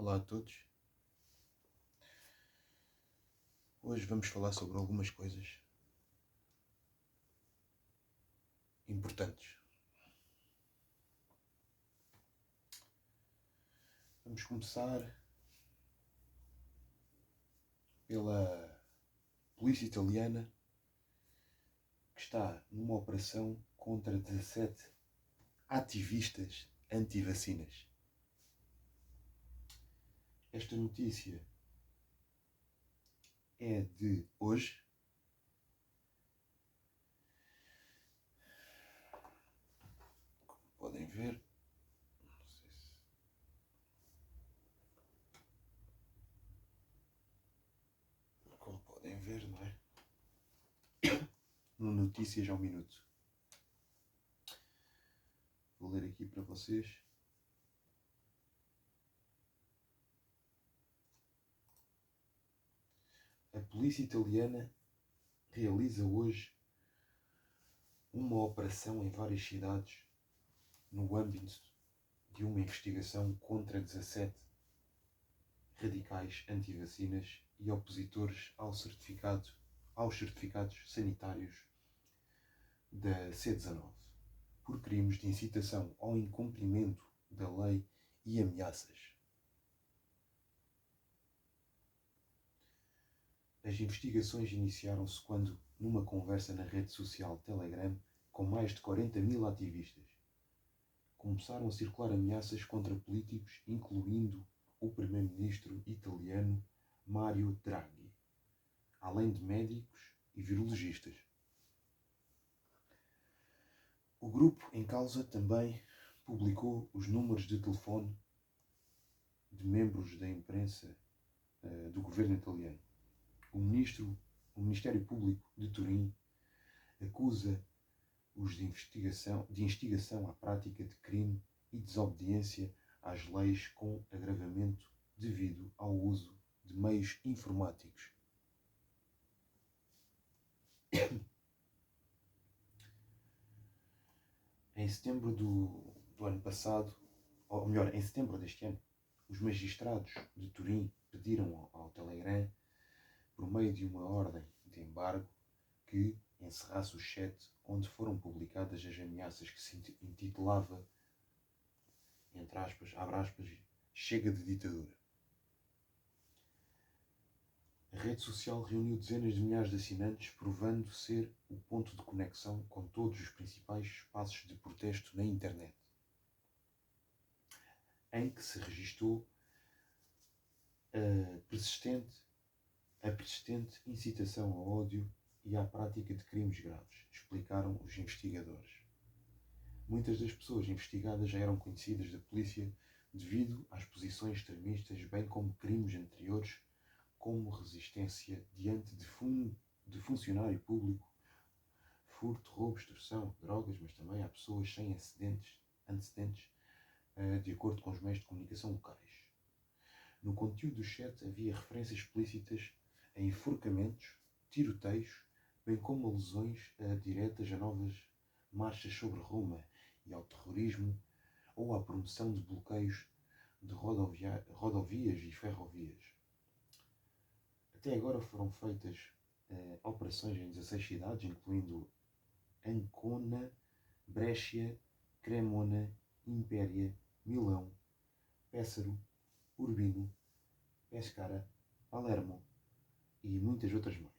Olá a todos. Hoje vamos falar sobre algumas coisas importantes. Vamos começar pela polícia italiana, que está numa operação contra 17 ativistas anti-vacinas. Esta notícia é de hoje. Como podem ver, não sei se... Como podem ver, não é? No Notícias ao Minuto. Vou ler aqui para vocês. A polícia italiana realiza hoje uma operação em várias cidades no âmbito de uma investigação contra 17 radicais anti-vacinas e opositores aos certificados sanitários da C19, por crimes de incitação ao incumprimento da lei e ameaças. As investigações iniciaram-se quando, numa conversa na rede social Telegram com mais de 40.000 ativistas, começaram a circular ameaças contra políticos, incluindo o primeiro-ministro italiano Mario Draghi, além de médicos e virologistas. O grupo em causa também publicou os números de telefone de membros da imprensa do governo italiano. O Ministério Público de Turim acusa os de instigação à prática de crime e desobediência às leis com agravamento devido ao uso de meios informáticos. Em setembro do ano passado, ou melhor, em setembro deste ano, os magistrados de Turim pediram ao Telegram, por meio de uma ordem de embargo, que encerrasse o chat onde foram publicadas as ameaças que se intitulava, entre aspas, abre aspas, chega de ditadura. A rede social reuniu dezenas de milhares de assinantes, provando ser o ponto de conexão com todos os principais espaços de protesto na internet, em que se registou a persistente incitação ao ódio e à prática de crimes graves, explicaram os investigadores. Muitas das pessoas investigadas já eram conhecidas da polícia devido às posições extremistas, bem como crimes anteriores, como resistência diante de funcionário público, furto, roubo, extorsão, drogas, mas também há pessoas sem antecedentes, de acordo com os meios de comunicação locais. No conteúdo do chat havia referências explícitas a enforcamentos, tiroteios, bem como alusões diretas a novas marchas sobre Roma e ao terrorismo ou à promoção de bloqueios de rodovias e ferrovias. Até agora foram feitas operações em 16 cidades, incluindo Ancona, Brescia, Cremona, Impéria, Milão, Péssaro, Urbino, Pescara, Palermo e muitas outras mais.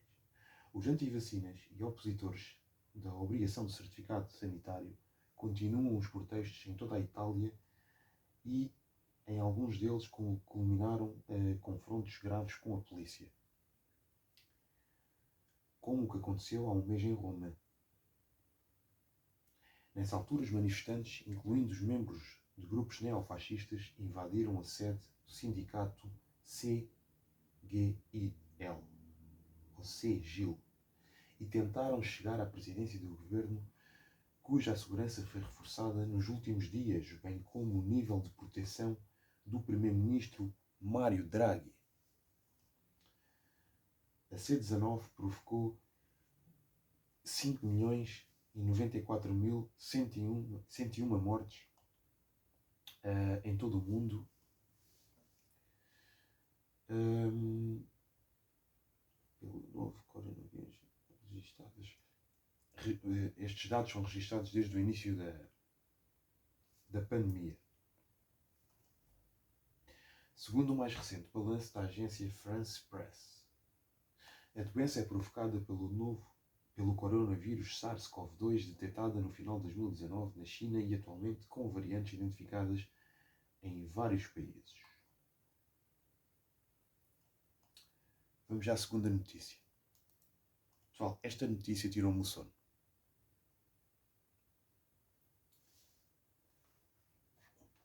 Os anti-vacinas e opositores da obrigação de certificado sanitário continuam os protestos em toda a Itália e em alguns deles culminaram confrontos graves com a polícia, como o que aconteceu há um mês em Roma. Nessa altura, os manifestantes, incluindo os membros de grupos neofascistas, invadiram a sede do sindicato CGIL, ou CGIL, e tentaram chegar à presidência do governo, cuja segurança foi reforçada nos últimos dias, bem como o nível de proteção do primeiro-ministro Mario Draghi. A C19 provocou 5.094.101 mortes em todo o mundo Estes dados são registados desde o início da pandemia. Segundo o mais recente balanço da agência France Press, a doença é provocada pelo coronavírus SARS-CoV-2 detectada no final de 2019 na China e atualmente com variantes identificadas em vários países. Vamos à segunda notícia. Pessoal, esta notícia tirou-me o sono.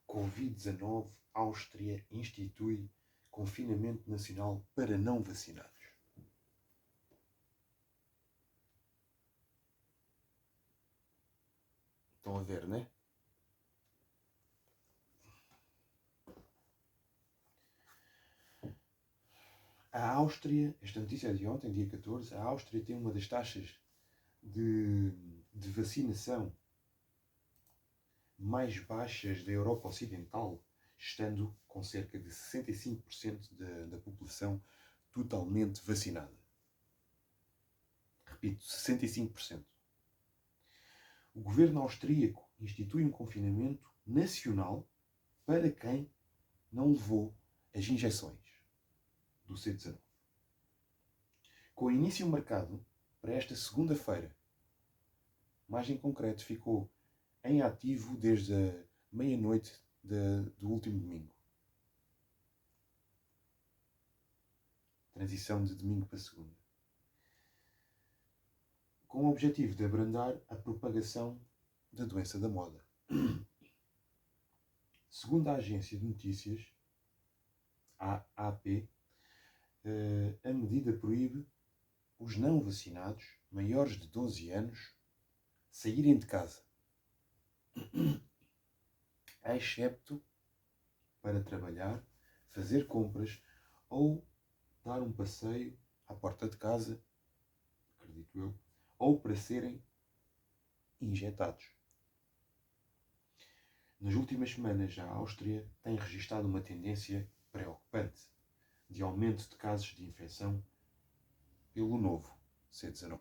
Covid-19, Áustria institui confinamento nacional para não vacinados. Estão a ver, não é? A Áustria, esta notícia é de ontem, dia 14, a Áustria tem uma das taxas de vacinação mais baixas da Europa Ocidental, estando com cerca de 65% da população totalmente vacinada. Repito, 65%. O governo austríaco institui um confinamento nacional para quem não levou as injeções do C19. Com o início marcado para esta segunda-feira, mais em concreto, ficou em ativo desde a meia-noite do último domingo. Transição de domingo para segunda. Com o objetivo de abrandar a propagação da doença da moda. Segundo a agência de notícias, a AP, a medida proíbe os não vacinados maiores de 12 anos saírem de casa, excepto para trabalhar, fazer compras ou dar um passeio à porta de casa, acredito eu, ou para serem injetados. Nas últimas semanas, a Áustria tem registado uma tendência preocupante de aumento de casos de infecção pelo novo C19.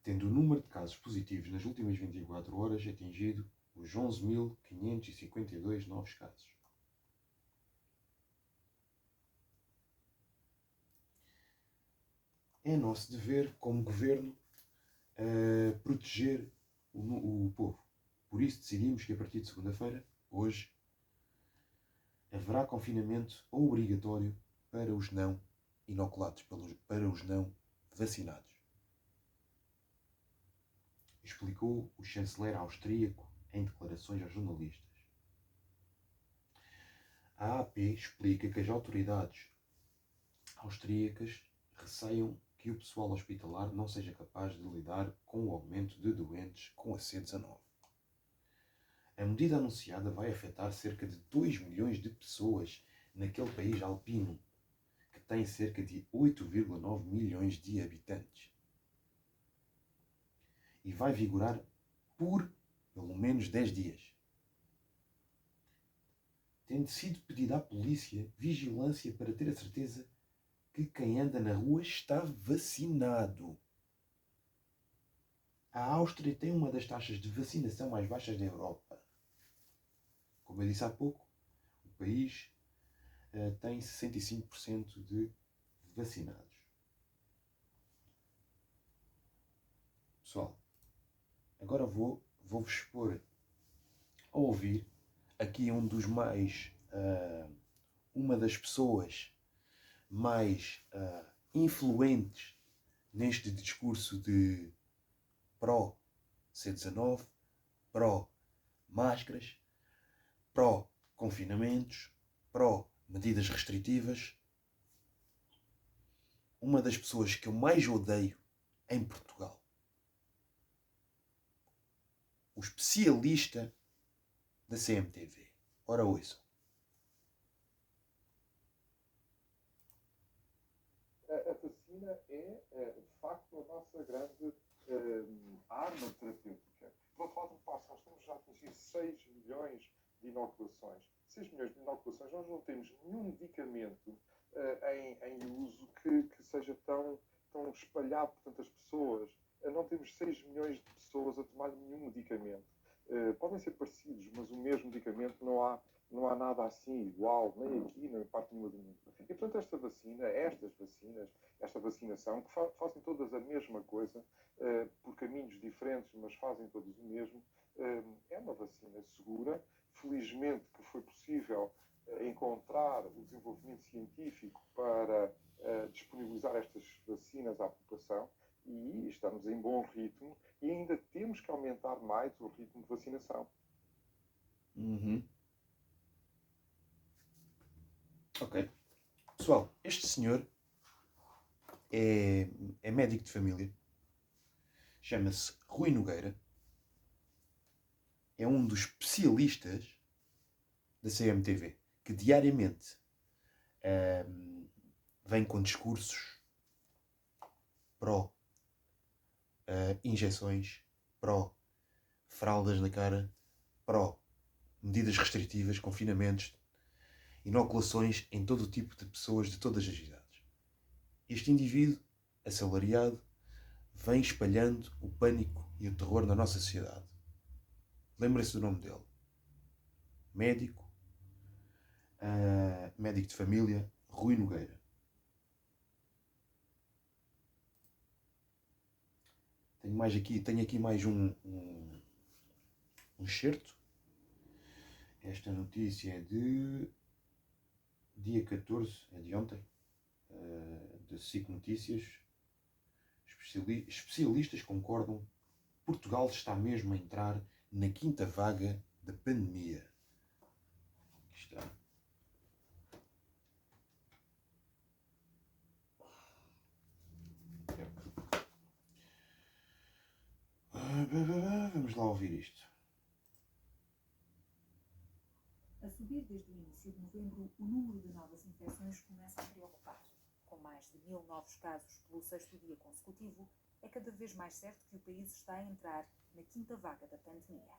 Tendo o número de casos positivos nas últimas 24 horas atingido os 11.552 novos casos. É nosso dever, como governo, proteger o povo. Por isso decidimos que a partir de segunda-feira, hoje, haverá confinamento obrigatório para os não inoculados, para os não vacinados. Explicou o chanceler austríaco em declarações aos jornalistas. A AP explica que as autoridades austríacas receiam que o pessoal hospitalar não seja capaz de lidar com o aumento de doentes com a C19. A medida anunciada vai afetar cerca de 2 milhões de pessoas naquele país alpino, que tem cerca de 8,9 milhões de habitantes. E vai vigorar por pelo menos 10 dias. Tendo sido pedida à polícia vigilância para ter a certeza que quem anda na rua está vacinado. A Áustria tem uma das taxas de vacinação mais baixas da Europa. Como eu disse há pouco, o país tem 65% de vacinados. Pessoal, agora vou-vos expor a ouvir aqui uma das pessoas mais influentes neste discurso de pró-C19, pró-máscaras, pró-confinamentos, pró-medidas restritivas. Uma das pessoas que eu mais odeio em Portugal. O especialista da CMTV. Ora, ouçam. A vacina é, de facto, a nossa grande arma terapêutica. Por outro lado, nós temos já atingido 6 milhões de inoculações. 6 milhões de inoculações, nós não temos nenhum medicamento em uso que seja tão tão espalhado por tantas pessoas. Não temos 6 milhões de pessoas a tomar nenhum medicamento. Podem ser parecidos, mas o mesmo medicamento não há nada assim igual, nem aqui, nem em parte nenhuma do mundo. E, portanto, esta vacinação, que fazem todas a mesma coisa, por caminhos diferentes, mas fazem todos o mesmo, é uma vacina segura. Felizmente que foi possível encontrar o desenvolvimento científico para disponibilizar estas vacinas à população e estamos em bom ritmo e ainda temos que aumentar mais o ritmo de vacinação. Uhum. Ok. Pessoal, este senhor é médico de família. Chama-se Rui Nogueira. É um dos especialistas da CMTV que diariamente vem com discursos pró injeções, pró fraldas na cara, pró medidas restritivas, confinamentos, inoculações em todo o tipo de pessoas de todas as idades. Este indivíduo, assalariado, vem espalhando o pânico e o terror na nossa sociedade. Lembrem-se do nome dele. Médico de família, Rui Nogueira. Tenho aqui mais um excerto. Esta notícia é de dia 14, é de ontem, de SIC Notícias. Especialistas concordam que Portugal está mesmo a entrar na quinta vaga da pandemia. Aqui está. Vamos lá ouvir isto. A subir desde o início de novembro, o número de novas infecções começa a preocupar. Com mais de 1000 novos casos pelo sexto dia consecutivo, é cada vez mais certo que o país está a entrar na quinta vaga da pandemia.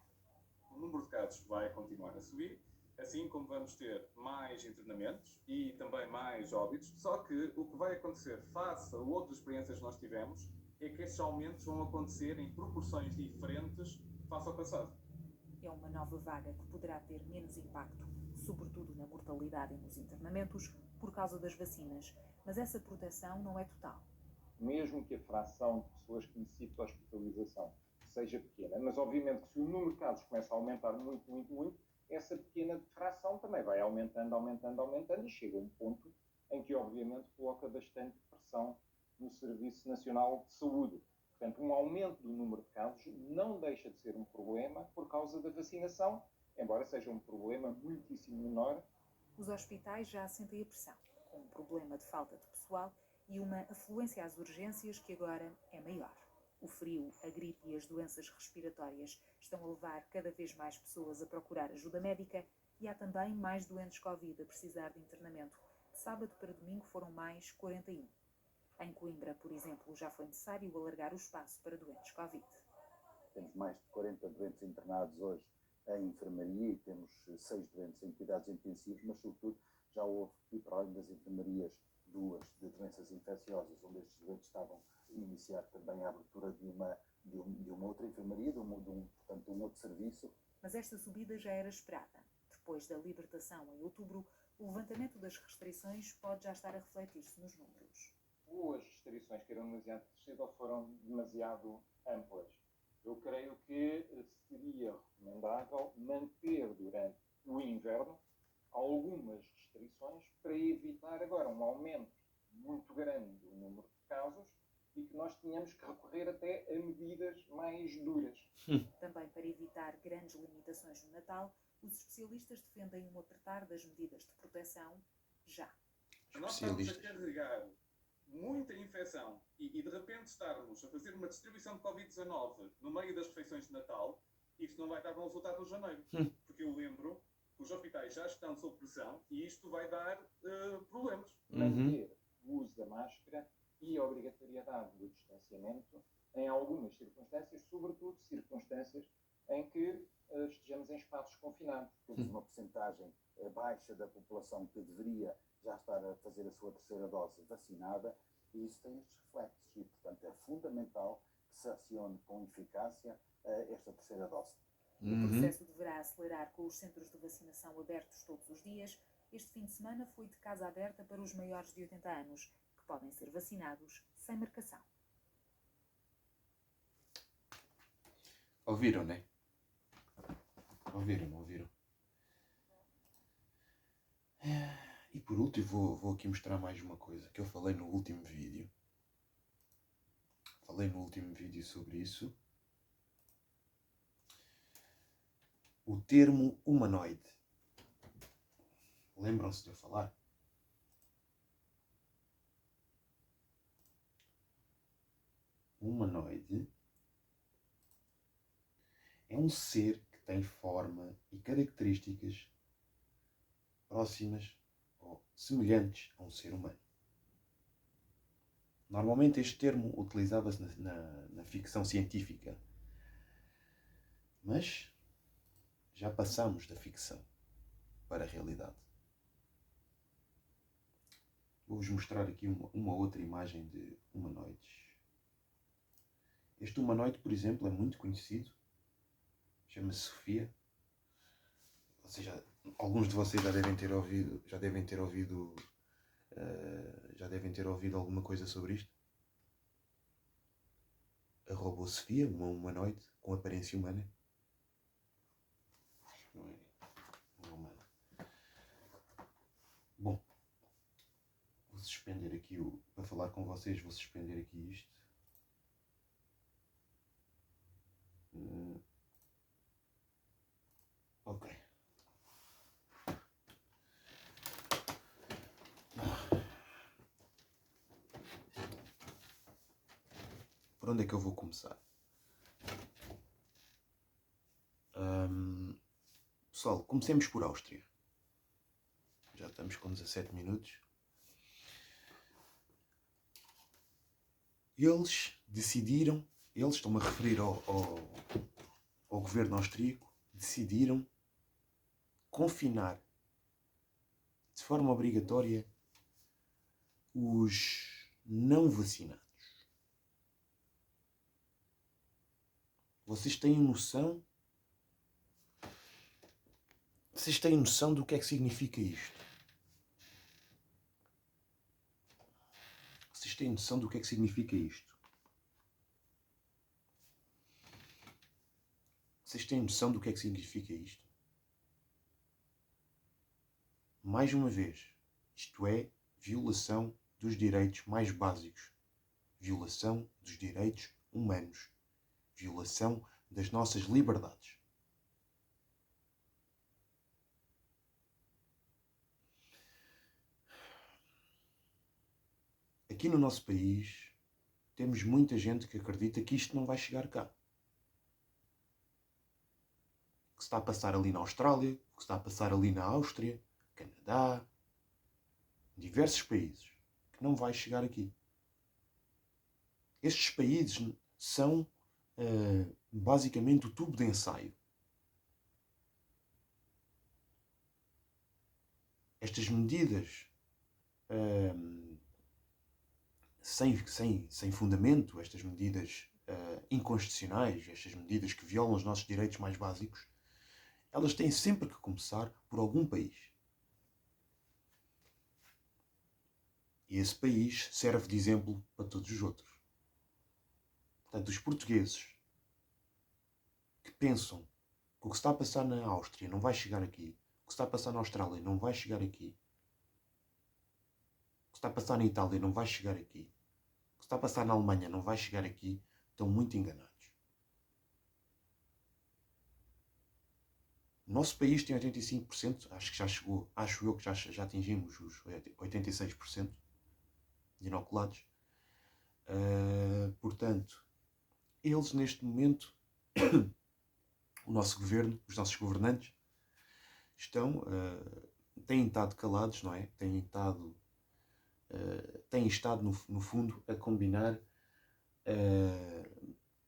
O número de casos vai continuar a subir, assim como vamos ter mais internamentos e também mais óbitos, só que o que vai acontecer face a outras experiências que nós tivemos é que estes aumentos vão acontecer em proporções diferentes face ao passado. É uma nova vaga que poderá ter menos impacto, sobretudo na mortalidade e nos internamentos, por causa das vacinas, mas essa proteção não é total. Mesmo que a fração de pessoas que necessitam de hospitalização seja pequena, mas obviamente que se o número de casos começa a aumentar muito, essa pequena fração também vai aumentando e chega a um ponto em que obviamente coloca bastante pressão no Serviço Nacional de Saúde. Portanto, um aumento do número de casos não deixa de ser um problema por causa da vacinação, embora seja um problema muitíssimo menor. Os hospitais já sentem a pressão, com um problema de falta de pessoal e uma afluência às urgências que agora é maior. O frio, a gripe e as doenças respiratórias estão a levar cada vez mais pessoas a procurar ajuda médica e há também mais doentes Covid a precisar de internamento. De sábado para domingo foram mais 41. Em Coimbra, por exemplo, já foi necessário alargar o espaço para doentes Covid. Temos mais de 40 doentes internados hoje em enfermaria e temos 6 doentes em cuidados intensivos, mas sobretudo já houve, e para além das enfermarias, 2 de doenças infecciosas, onde estes doentes estavam a iniciar também a abertura de uma outra enfermaria, portanto, de um outro serviço. Mas esta subida já era esperada. Depois da libertação em outubro, o levantamento das restrições pode já estar a refletir-se nos números. As restrições que eram demasiado restritivas ou foram demasiado amplas. Eu creio que seria recomendável manter durante o inverno algumas restrições para evitar agora um aumento muito grande do número de casos e que nós tenhamos que recorrer até a medidas mais duras. Também para evitar grandes limitações no Natal, os especialistas defendem um apertar das medidas de proteção já. Nós estamos a carregar muita infecção e de repente estarmos a fazer uma distribuição de Covid-19 no meio das refeições de Natal, isto não vai dar bom resultado no janeiro. Porque eu lembro que os hospitais já estão sob pressão e isto vai dar problemas. Manter o uso da máscara e a obrigatoriedade do distanciamento em algumas circunstâncias, sobretudo circunstâncias em que estejamos em espaços confinados. Temos uma porcentagem baixa da população que deveria já estar a fazer a sua terceira dose vacinada E isso tem estes reflexos e, portanto, é fundamental que se acione com eficácia esta terceira dose. O processo deverá acelerar com os centros de vacinação abertos todos os dias. Este fim de semana foi de casa aberta para os maiores de 80 anos, que podem ser vacinados sem marcação. Ouviram, né? Ouviram, não ouviram? E por último, vou aqui mostrar mais uma coisa que eu falei no último vídeo. Falei no último vídeo sobre isso. O termo humanoide. Lembram-se de eu falar? Humanoide é um ser que tem forma e características próximas ou semelhantes a um ser humano. Normalmente este termo utilizava-se na ficção científica, mas já passamos da ficção para a realidade. Vou-vos mostrar aqui uma outra imagem de humanoides. Este humanoide, por exemplo, é muito conhecido. Chama-se Sofia. Ou seja, alguns de vocês já devem ter ouvido alguma coisa sobre isto. A robô Sofia, uma humanoide com aparência humana. Não é humana. Bom, vou suspender aqui para falar com vocês, vou suspender aqui isto. Ok. Por onde é que eu vou começar? Pessoal, comecemos por Áustria. Já estamos com 17 minutos. Eles decidiram, estão-me a referir ao governo austríaco, decidiram confinar de forma obrigatória os não vacinados. Vocês têm noção? Vocês têm noção do que é que significa isto? Vocês têm noção do que é que significa isto? Vocês têm noção do que é que significa isto? Mais uma vez, isto é violação dos direitos mais básicos. Violação dos direitos humanos. Violação das nossas liberdades. Aqui no nosso país, temos muita gente que acredita que isto não vai chegar cá. O que se está a passar ali na Austrália, o que se está a passar ali na Áustria, Canadá, diversos países, que não vai chegar aqui. Estes países são basicamente o tubo de ensaio. Estas medidas sem fundamento, estas medidas inconstitucionais, estas medidas que violam os nossos direitos mais básicos, elas têm sempre que começar por algum país. E esse país serve de exemplo para todos os outros. Portanto, os portugueses que pensam que o que se está a passar na Áustria não vai chegar aqui, o que se está a passar na Austrália não vai chegar aqui, o que se está a passar na Itália não vai chegar aqui, o que se está a passar na Alemanha não vai chegar aqui, estão muito enganados. O nosso país tem 85%, acho que já chegou, acho eu que já atingimos os 86% de inoculados. Portanto, eles neste momento, o nosso governo, os nossos governantes, têm estado calados, não é? Têm estado no fundo a combinar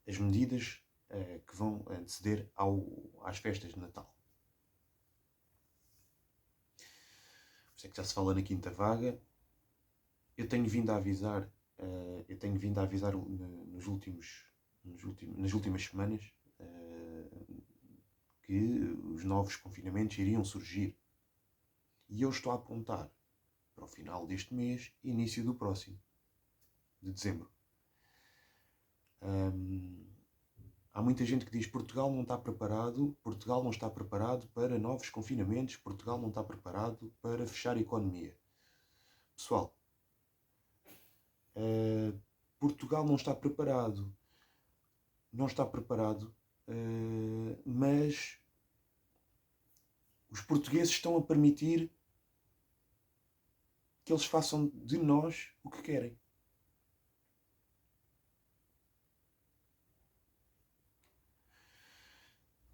as medidas que vão anteceder às festas de Natal. Por isso é que já se fala na quinta vaga. Eu tenho vindo a avisar eu tenho vindo a avisar nas últimas semanas que os novos confinamentos iriam surgir. E eu estou a apontar para o final deste mês e início do próximo, de dezembro. Há muita gente que diz que Portugal não está preparado para novos confinamentos, Portugal não está preparado para fechar a economia. Pessoal, Portugal não está preparado, mas os portugueses estão a permitir que eles façam de nós o que querem.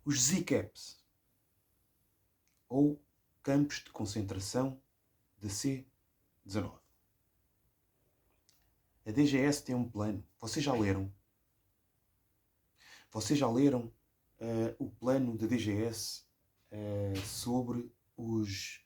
Os ZCAPs, ou campos de concentração da C-19. A DGS tem um plano. Vocês já leram? O plano da DGS sobre os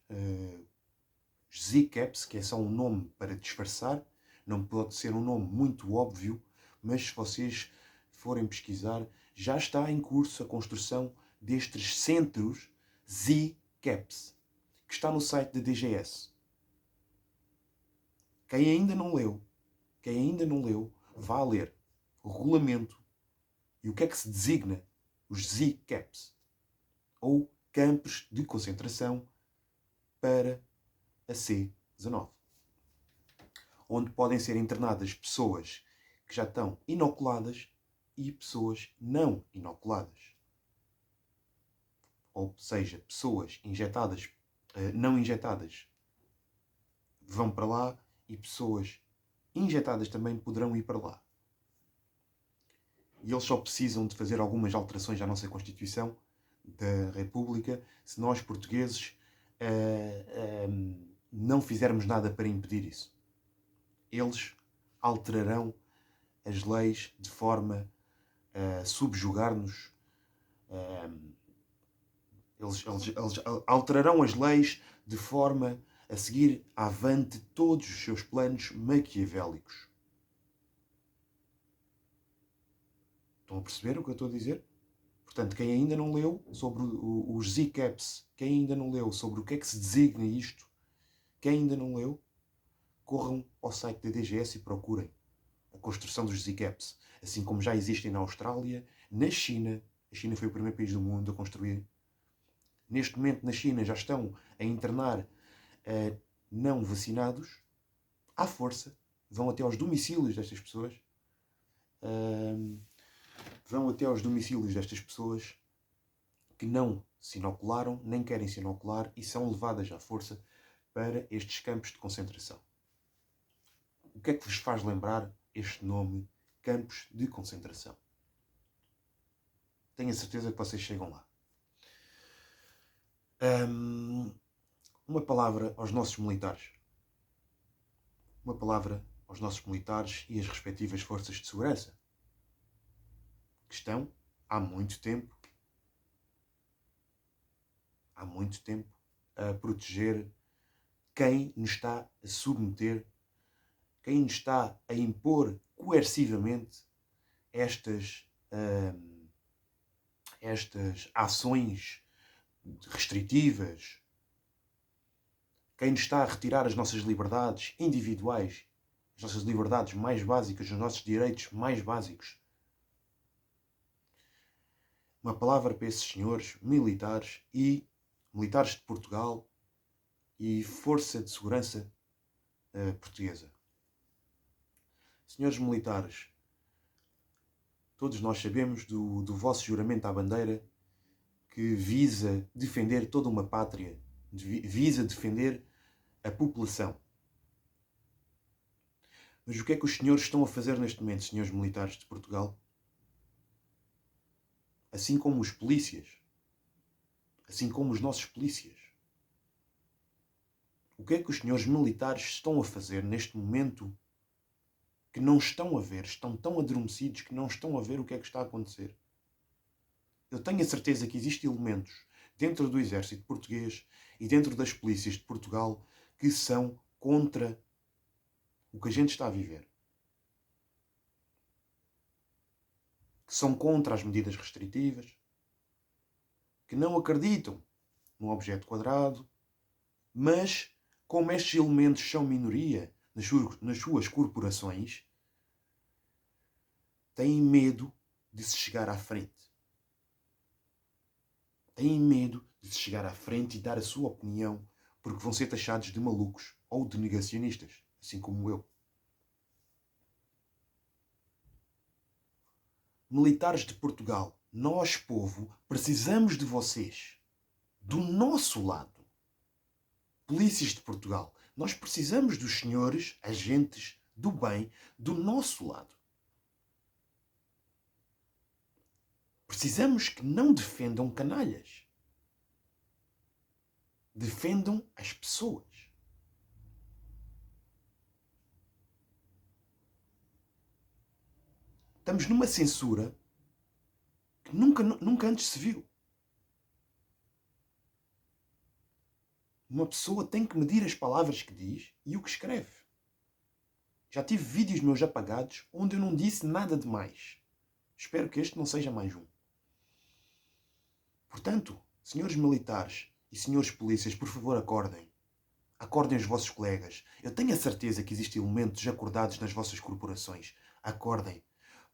ZCAPs, que é só um nome para disfarçar, não pode ser um nome muito óbvio, mas se vocês forem pesquisar, já está em curso a construção destes centros ZCAPs, que está no site da DGS. Quem ainda não leu, vá ler o regulamento e o que é que se designa os ZCAPs, ou campos de concentração para a C-19, onde podem ser internadas pessoas que já estão inoculadas e pessoas não inoculadas. Ou seja, pessoas injetadas, não injetadas vão para lá e pessoas injetadas também poderão ir para lá. E eles só precisam de fazer algumas alterações à nossa Constituição da República se nós, portugueses, não fizermos nada para impedir isso. Eles alterarão as leis de forma a subjugar-nos. Eles alterarão as leis de forma a seguir avante todos os seus planos maquiavélicos. Estão a perceber o que eu estou a dizer? Portanto, quem ainda não leu sobre os ZCAPs, quem ainda não leu sobre o que é que se designa isto, quem ainda não leu, corram ao site da DGS e procurem a construção dos ZCAPs. Assim como já existem na Austrália, na China. A China foi o primeiro país do mundo a construir. Neste momento, na China, já estão a internar não vacinados à força. Vão até aos domicílios destas pessoas. Que não se inocularam, nem querem se inocular e são levadas à força para estes campos de concentração. O que é que vos faz lembrar este nome, campos de concentração? Tenho a certeza que vocês chegam lá. Uma palavra aos nossos militares. Uma palavra aos nossos militares e às respectivas forças de segurança, que estão há muito tempo a proteger quem nos está a submeter, quem nos está a impor coercivamente estas ações restritivas, quem nos está a retirar as nossas liberdades individuais, as nossas liberdades mais básicas, os nossos direitos mais básicos. Uma palavra para esses senhores militares e militares de Portugal e Força de Segurança Portuguesa. Senhores militares, todos nós sabemos do vosso juramento à bandeira, que visa defender toda uma pátria, visa defender a população. Mas o que é que os senhores estão a fazer neste momento, senhores militares de Portugal? Assim como os polícias, assim como os nossos polícias. O que é que os senhores militares estão a fazer neste momento que não estão a ver, estão tão adormecidos que não estão a ver o que é que está a acontecer? Eu tenho a certeza que existem elementos dentro do exército português e dentro das polícias de Portugal que são contra o que a gente está a viver. que são contra as medidas restritivas, que não acreditam no objeto quadrado, mas, como estes elementos são minoria nas suas corporações, têm medo de se chegar à frente. Têm medo de se chegar à frente e dar a sua opinião, porque vão ser taxados de malucos ou de negacionistas, assim como eu. Militares de Portugal, nós, povo, precisamos de vocês. Do nosso lado. Polícias de Portugal, nós precisamos dos senhores, agentes do bem, do nosso lado. Precisamos que não defendam canalhas. Defendam as pessoas. Estamos numa censura que nunca antes se viu. Uma pessoa tem que medir as palavras que diz e o que escreve. Já tive vídeos meus apagados onde eu não disse nada demais. Espero que este não seja mais um. Portanto, senhores militares e senhores polícias, por favor, acordem. Acordem os vossos colegas. Eu tenho a certeza que existem elementos acordados nas vossas corporações. Acordem.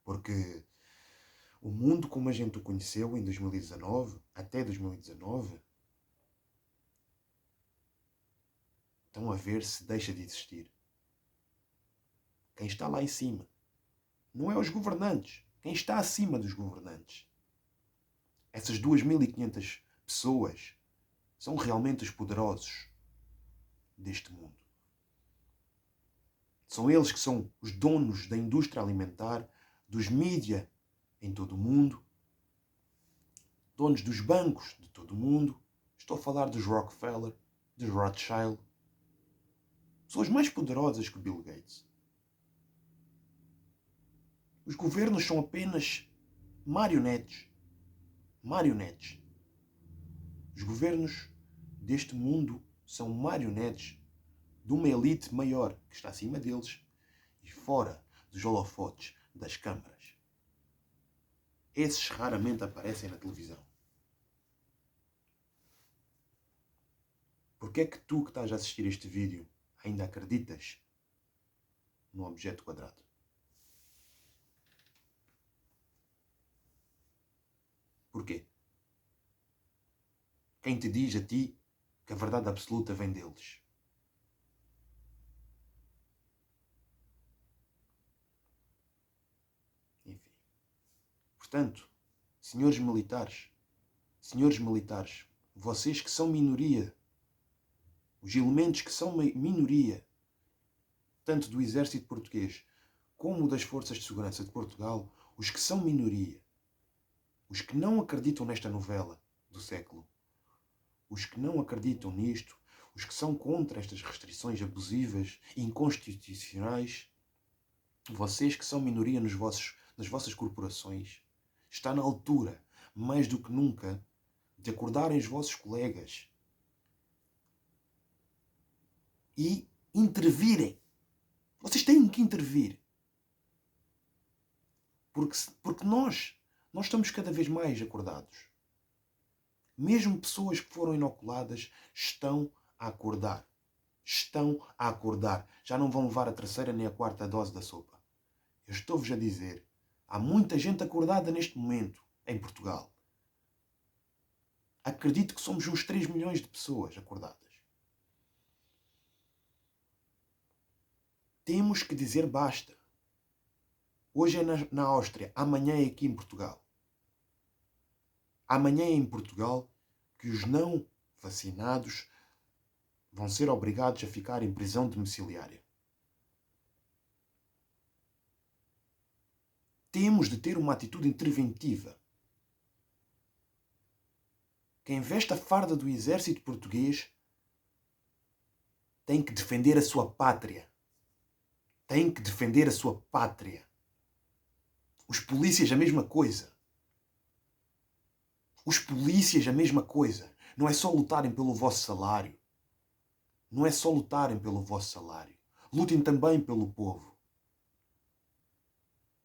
Porque o mundo como a gente o conheceu em 2019, até 2019, estão a ver se deixa de existir. Quem está lá em cima não é os governantes. Quem está acima dos governantes. Essas 2.500 pessoas são realmente os poderosos deste mundo. São eles que são os donos da indústria alimentar, dos mídia em todo o mundo, donos dos bancos de todo o mundo. Estou a falar dos Rockefeller, dos Rothschild. Pessoas mais poderosas que Bill Gates. Os governos são apenas marionetes. Marionetes. Os governos deste mundo são marionetes de uma elite maior que está acima deles e fora dos holofotes das câmaras. Esses raramente aparecem na televisão. Porque é que tu que estás a assistir este vídeo ainda acreditas no objeto quadrado? Porquê? Quem te diz a ti que a verdade absoluta vem deles? Enfim. Portanto, senhores militares, vocês que são minoria, os elementos que são minoria, tanto do exército português como das forças de segurança de Portugal, os que são minoria, os que não acreditam nesta novela do século, os que não acreditam nisto, os que são contra estas restrições abusivas e inconstitucionais, vocês que são minoria nas vossas corporações, está na altura, mais do que nunca, de acordarem os vossos colegas e intervirem. Vocês têm que intervir. Porque nós estamos cada vez mais acordados. Mesmo pessoas que foram inoculadas estão a acordar. Estão a acordar. Já não vão levar a terceira nem a quarta dose da sopa. Eu estou-vos a dizer, há muita gente acordada neste momento em Portugal. Acredito que somos uns 3 milhões de pessoas acordadas. Temos que dizer basta. Hoje é na Áustria, amanhã é aqui em Portugal. Amanhã é em Portugal que os não vacinados vão ser obrigados a ficar em prisão domiciliária. Temos de ter uma atitude interventiva. Quem veste a farda do exército português tem que defender a sua pátria. Tem que defender a sua pátria. Os polícias, a mesma coisa. Os polícias, a mesma coisa. Não é só lutarem pelo vosso salário. Não é só lutarem pelo vosso salário. Lutem também pelo povo.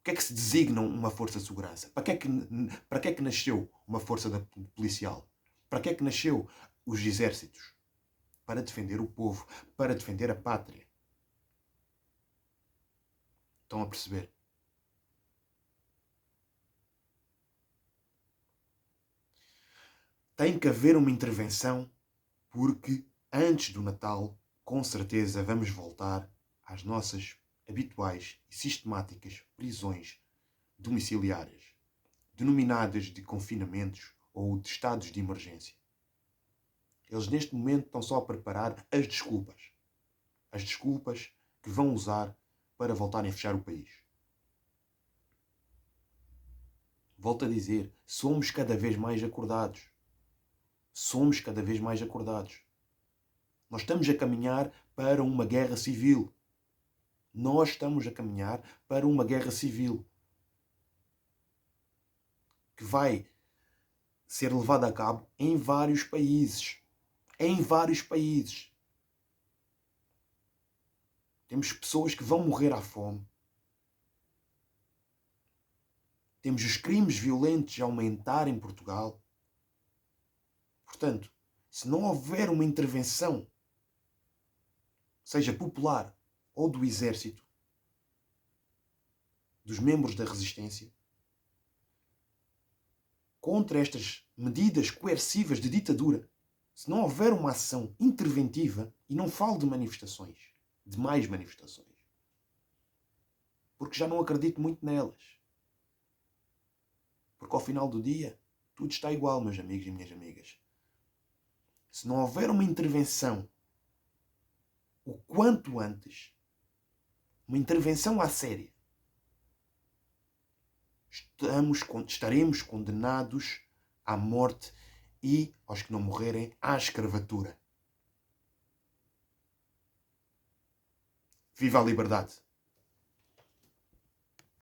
que é que se designa uma força de segurança? Para que é que nasceu uma força policial? Para que é que nasceu os exércitos? Para defender o povo, para defender a pátria. Estão a perceber? Tem que haver uma intervenção, porque antes do Natal, com certeza, vamos voltar às nossas habituais e sistemáticas prisões domiciliárias, denominadas de confinamentos ou de estados de emergência. Eles neste momento estão só a preparar as desculpas que vão usar para voltarem a fechar o país. Volto a dizer, somos cada vez mais acordados. Somos cada vez mais acordados. Nós estamos a caminhar para uma guerra civil. Nós estamos a caminhar para uma guerra civil que vai ser levada a cabo em vários países. Em vários países. Temos pessoas que vão morrer à fome. Temos os crimes violentos a aumentar em Portugal. Portanto, se não houver uma intervenção, seja popular ou do exército, dos membros da resistência, contra estas medidas coercivas de ditadura, se não houver uma ação interventiva, e não falo de manifestações, de mais manifestações, porque já não acredito muito nelas. Porque ao final do dia, tudo está igual, meus amigos e minhas amigas. Se não houver uma intervenção o quanto antes, uma intervenção à séria, estaremos condenados à morte e, aos que não morrerem, à escravatura. Viva a liberdade!